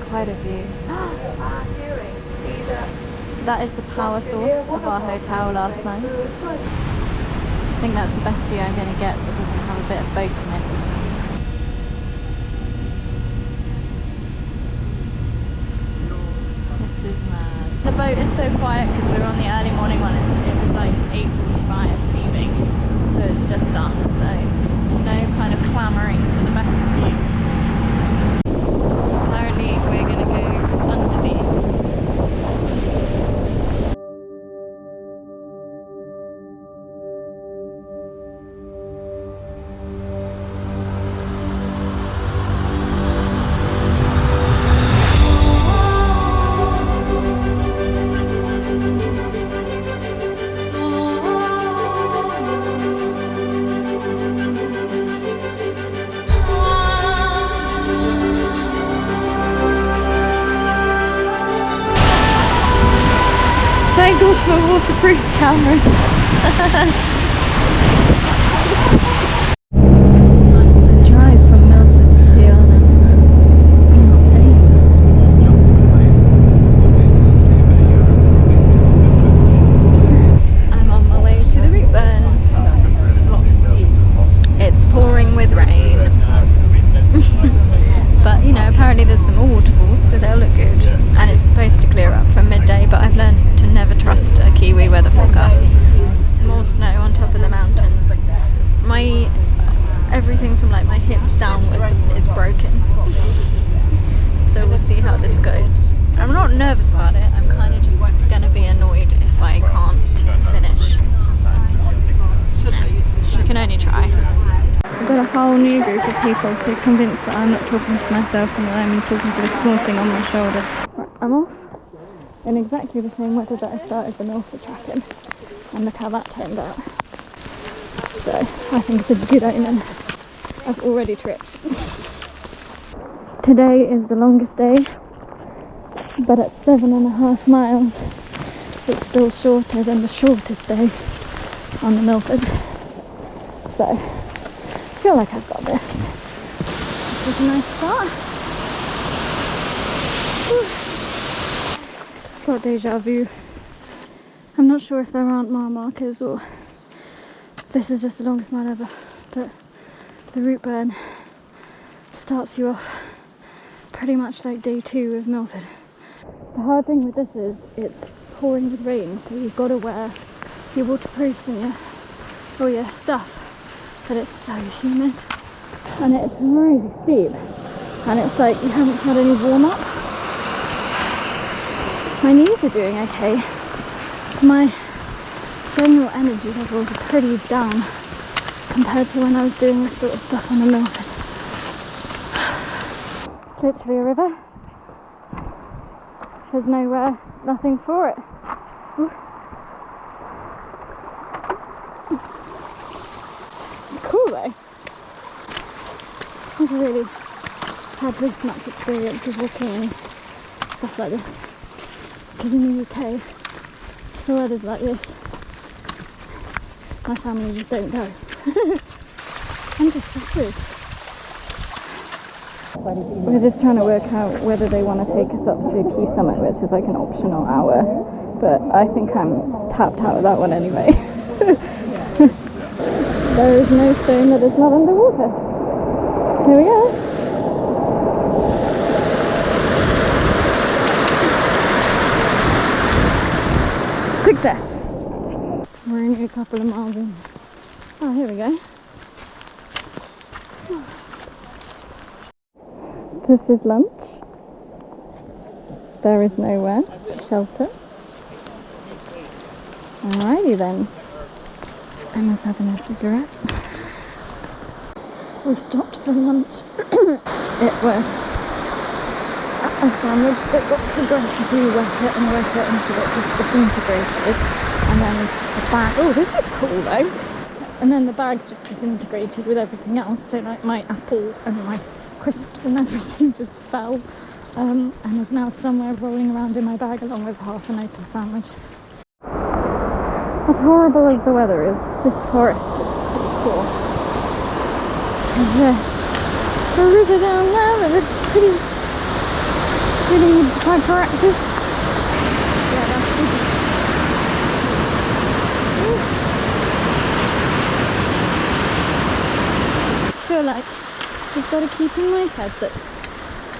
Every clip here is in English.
quite a view. That is the power source of our hotel last night. I think that's the best view I'm going to get that doesn't have a bit of boat in it. This is mad. The boat is so quiet because we were on the early morning one. It was like 8:45 leaving, so it's just us. So no kind of clamouring for the best view. Apparently we're going to go under these. Thank God for waterproof cameras. The drive from Milford to Tiana is insane. I'm on my way to the Routeburn. It's pouring with rain. But you know, apparently there's some more waterfalls, so they'll look good. And it's supposed to clear up from midday, but I've learned to never trust a Kiwi weather forecast. More snow on top of the mountains. Everything from like my hips downwards is broken. So we'll see how this goes. I'm not nervous about it, I'm kind of just gonna be annoyed if I can't finish. You can only try. I've got a whole new group of people to convince that I'm not talking to myself and that I'm talking to this small thing on my shoulder. Right, I'm off in exactly the same weather that I started the Milford track in, and look how that turned out. So I think it's a good omen. I've already tripped. Today is the longest day, but at 7.5 miles it's still shorter than the shortest day on the Milford. So I feel like I've got this. This is a nice start. I've got deja vu. I'm not sure if there aren't mile markers or this is just the longest mile ever, but the Routeburn starts you off pretty much like day 2 of Milford. The hard thing with this is it's pouring with rain, so you've got to wear your waterproofs and all your stuff. But it's so humid and it's really steep, and it's like you haven't had any warm up. My knees are doing okay. My general energy levels are pretty down compared to when I was doing this sort of stuff on the Milford. It's literally a river. There's nowhere, nothing for it. Ooh. Cool though. I've never really had this much experience of walking and stuff like this, because in the UK the weather's like this. My family just don't go. I'm just shattered. We're just trying to work out whether they want to take us up to Key Summit, which is like an optional hour, but I think I'm tapped out of that one anyway. There is no stone that is not underwater. Here we go. Success. We're only a couple of miles in. Oh, here we go. This is lunch. There is nowhere to shelter. Alrighty then. Emma's having a cigarette. We've stopped for lunch. It was a sandwich that got progressively wetter and wetter until it just disintegrated. And then the bag, oh this is cool though. And then the bag just disintegrated with everything else. So like my apple and my crisps and everything just fell. And is now somewhere rolling around in my bag along with half an open sandwich. As horrible as the weather is, this forest is pretty cool. There's a river down there and it's pretty Really need to be quite proactive. Yeah, that's good. I feel like I've just got to keep in my head that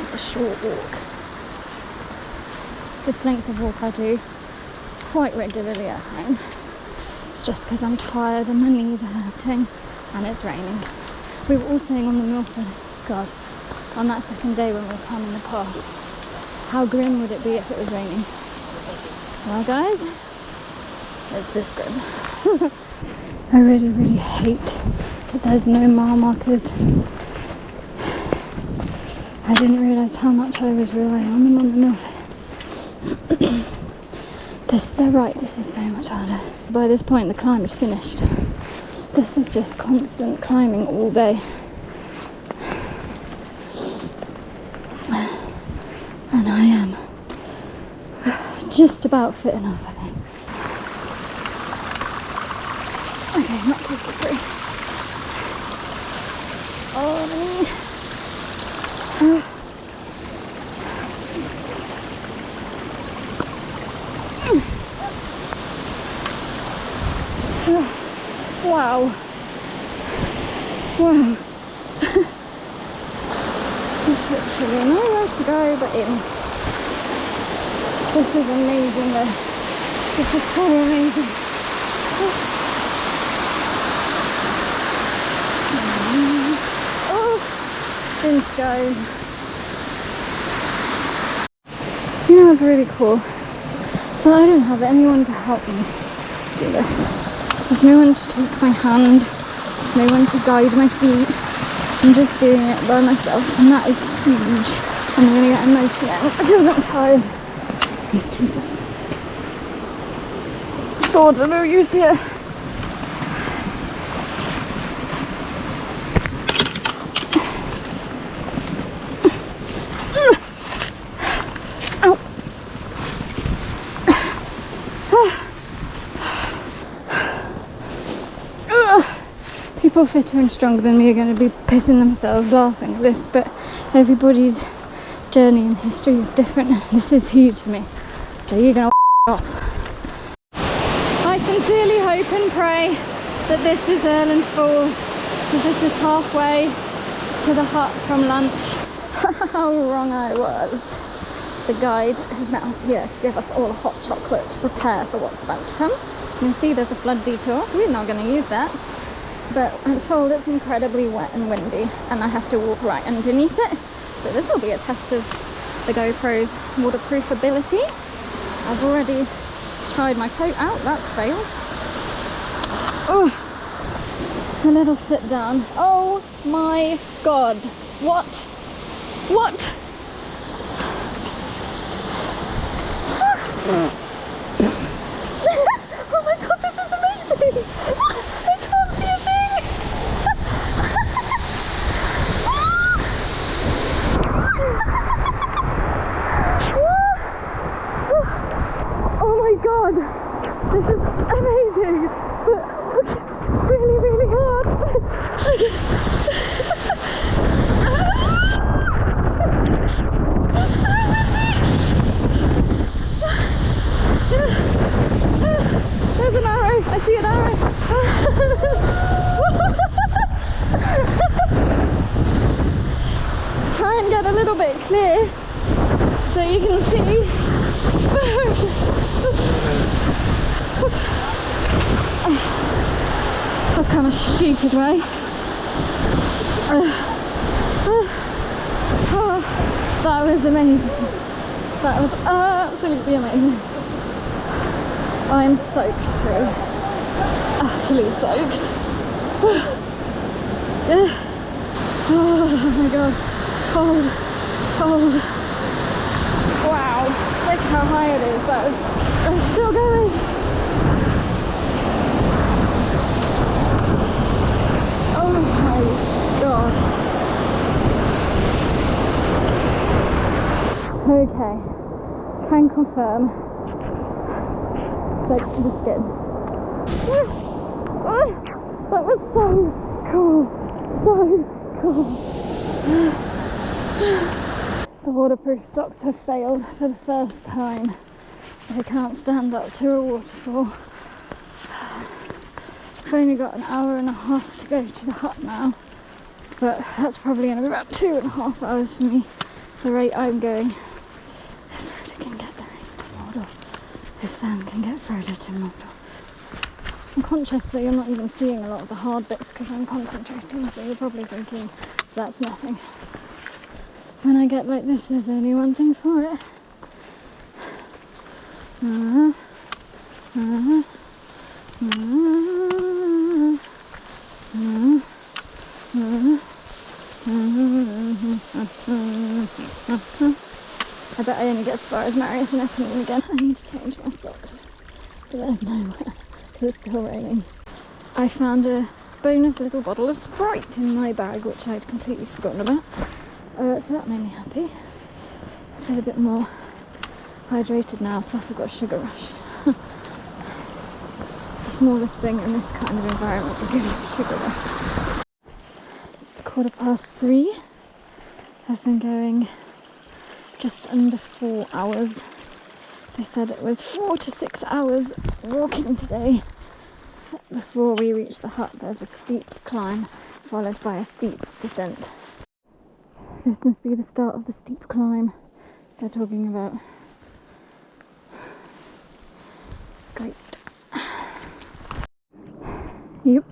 it's a short walk. This length of walk I do quite regularly at home. It's just because I'm tired and my knees are hurting and it's raining. We were all saying on the Milford, God, on that second day when we were climbing the pass, how grim would it be if it was raining? Well guys, it's this grim. I really, really hate that there's no mile markers. I didn't realise how much I was relying on them on the Milford. They're right, this is so much harder. By this point the climb is finished. This is just constant climbing all day. And I am just about fit enough, I think. Okay, not too slippery. Oh, wow. Wow. There's literally nowhere to go but in. This is amazing though. This is so amazing. Oh, inch goes. You know what's really cool? So I don't have anyone to help me do this. There's no one to take my hand. There's no one to guide my feet. I'm just doing it by myself and that is huge. I'm going to get emotional because I'm tired. Jesus. Swords are no use here. Ow. People fitter and stronger than me are going to be pissing themselves laughing at this, but everybody's journey and history is different. This is huge for me, so you're going to off. I sincerely hope and pray that this is Erland Falls, because this is halfway to the hut from lunch. How wrong I was. The guide has met us here to give us all a hot chocolate to prepare for what's about to come. You can see there's a flood detour. We're not going to use that, but I'm told it's incredibly wet and windy and I have to walk right underneath it. So this will be a test of the GoPro's waterproof ability. I've already tried my coat out, that's failed. Oh, a little sit down. Oh my God, what? What? Oh my God, this is amazing! I can't see a thing! Oh my God, this is amazing! But it's really, really hard! There's an arrow, I see an arrow. Let's try and get a little bit clear so you can see. That's kind of stupid way. That was amazing. That was absolutely amazing. I'm soaked through. Utterly soaked. Oh my God. Cold. Cold. Wow. Look how high it is. I'm still going. Oh my God. Okay. Can confirm. Soaked to the skin. That was so cool. So cool. The waterproof socks have failed for the first time. They can't stand up to a waterfall. I've only got an hour and a half to go to the hut now, but that's probably going to be about 2.5 hours for me, the rate I'm going. If Frodo can get to Mordor, if Sam can get Frodo to Mordor. I'm conscious that you're not even seeing a lot of the hard bits because I'm concentrating, so you're probably thinking that's nothing. When I get like this, there's only one thing for it. I bet I only get as far as Marius and Epping again. I need to change my socks, but there's nowhere because it's still raining. I found a bonus little bottle of Sprite in my bag, which I'd completely forgotten about. So that made me happy. I feel a bit more hydrated now, plus I've got a sugar rush. The smallest thing in this kind of environment will give you a sugar rush. It's 3:15. I've been going just under 4 hours. They said it was 4 to 6 hours walking today. Before we reach the hut, there's a steep climb followed by a steep descent. This must be the start of the steep climb they're talking about. Great. Yep.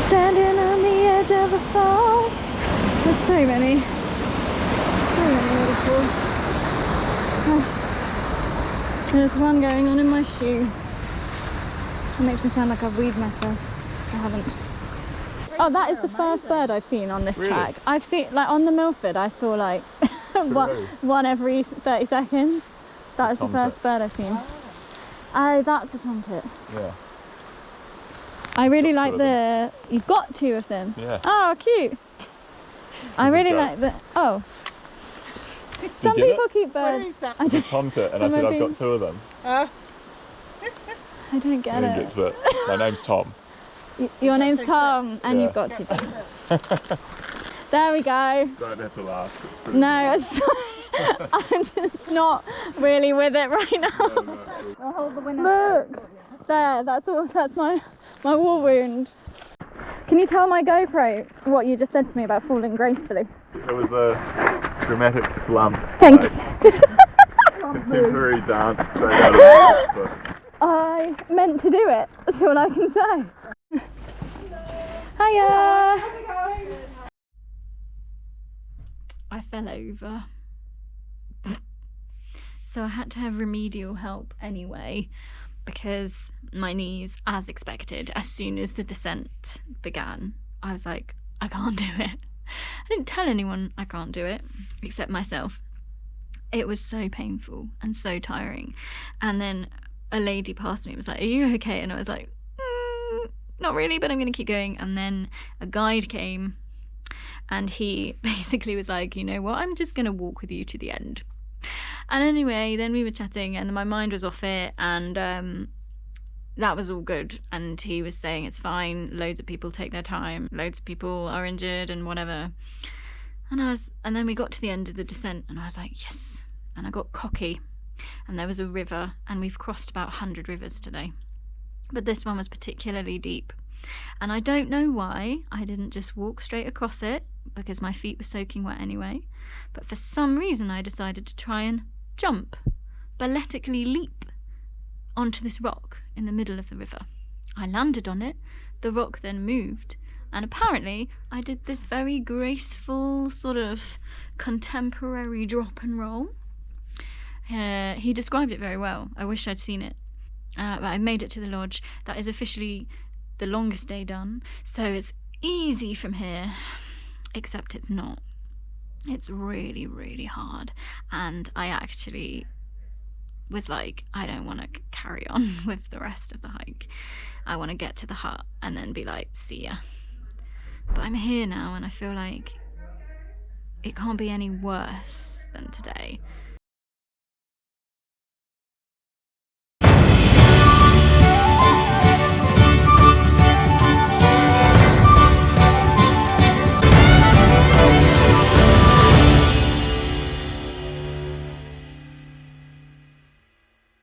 Standing on the edge of a fall. There's so many waterfalls. There's one going on in my shoe. It makes me sound like I've weaved myself. I haven't. Oh, that is the first bird I've seen on this track. I've seen, like on the Milford, I saw like one every 30 seconds. That is the first bird I've seen. Oh, that's a tomtit. Yeah. I really like the... You've got 2 of them? Yeah. Oh, cute. I really like the... Oh. Some people keep birds. I did. Tomtit, and I said I've got 2 of them. I don't get it. Gets it. My name's Tom. Your name's Tom, and you've got 2 Toms. There we go. Don't have to laugh. No, I'm just not really with it right now. I'll hold the window. Look, there. That's all. That's my war wound. Can you tell my GoPro what you just said to me about falling gracefully? It was a dramatic slump. Thank you. Contemporary dance straight out of the book. I meant to do it. That's all I can say. Hiya. How's it going? I fell over. So I had to have remedial help anyway, because my knees, as expected, as soon as the descent began, I was like, I can't do it. I didn't tell anyone I can't do it, except myself. It was so painful and so tiring. And then a lady passed me and was like, are you okay? And I was like, not really, but I'm going to keep going. And then a guide came and he basically was like, you know what, I'm just going to walk with you to the end. And anyway, then we were chatting and my mind was off it, and that was all good. And he was saying it's fine, loads of people take their time, loads of people are injured and whatever. And then we got to the end of the descent and I was like, yes. And I got cocky, and there was a river, and we've crossed about 100 rivers today, but this one was particularly deep. And I don't know why I didn't just walk straight across it, because my feet were soaking wet anyway, but for some reason I decided to try and jump, balletically leap onto this rock in the middle of the river. I landed on it, the rock then moved, and apparently I did this very graceful sort of contemporary drop and roll. He described it very well. I wish I'd seen it. But I made it to the lodge. That is officially the longest day done, so it's easy from here, except it's not. It's really, really hard, and I actually was like, I don't want to carry on with the rest of the hike. I want to get to the hut and then be like, see ya. But I'm here now, and I feel like it can't be any worse than today.